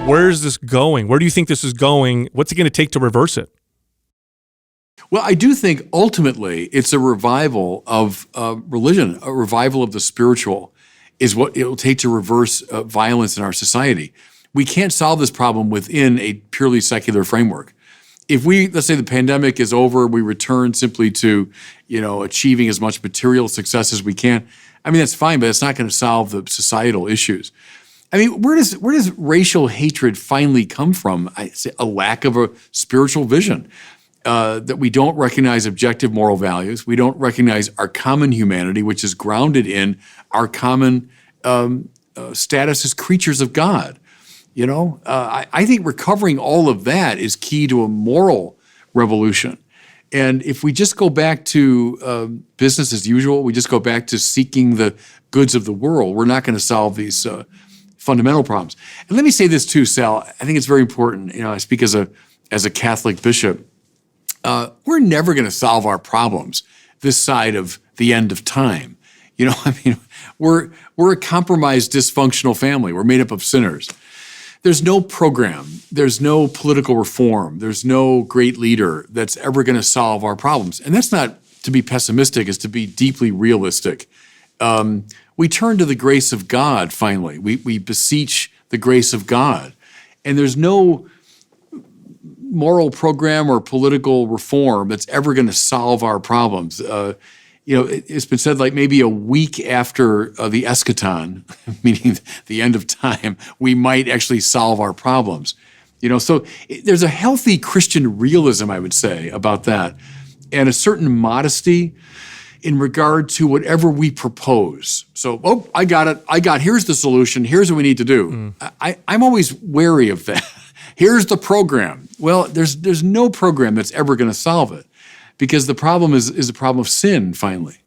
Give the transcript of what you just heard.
Where is this going? Where do you think this is going? What's it going to take to reverse it? Well, I do think ultimately it's a revival of religion, a revival of the spiritual is what it will take to reverse violence in our society. We can't solve this problem within a purely secular framework. If let's say the pandemic is over, we return simply to, achieving as much material success as we can. I mean, that's fine, but it's not going to solve the societal issues. I mean, where does racial hatred finally come from? I say a lack of a spiritual vision. That we don't recognize objective moral values. We don't recognize our common humanity, which is grounded in our common status as creatures of God. I think recovering all of that is key to a moral revolution. And if we just go back to business as usual, we just go back to seeking the goods of the world, we're not going to solve these fundamental problems. And let me say this too, Sal. I think it's very important. I speak as a Catholic bishop. We're never going to solve our problems this side of the end of time. We're a compromised, dysfunctional family. We're made up of sinners. There's no program. There's no political reform. There's no great leader that's ever going to solve our problems. And that's not to be pessimistic, it's to be deeply realistic. We turn to the grace of God, finally. We beseech the grace of God. And there's no moral program or political reform that's ever going to solve our problems. It's been said like maybe a week after the eschaton, meaning the end of time, we might actually solve our problems. So there's a healthy Christian realism, I would say, about that, and a certain modesty in regard to whatever we propose. So, I got it. Here's the solution. Here's what we need to do. I'm always wary of that. Here's the program. Well, there's no program that's ever going to solve it, because the problem is a problem of sin, finally.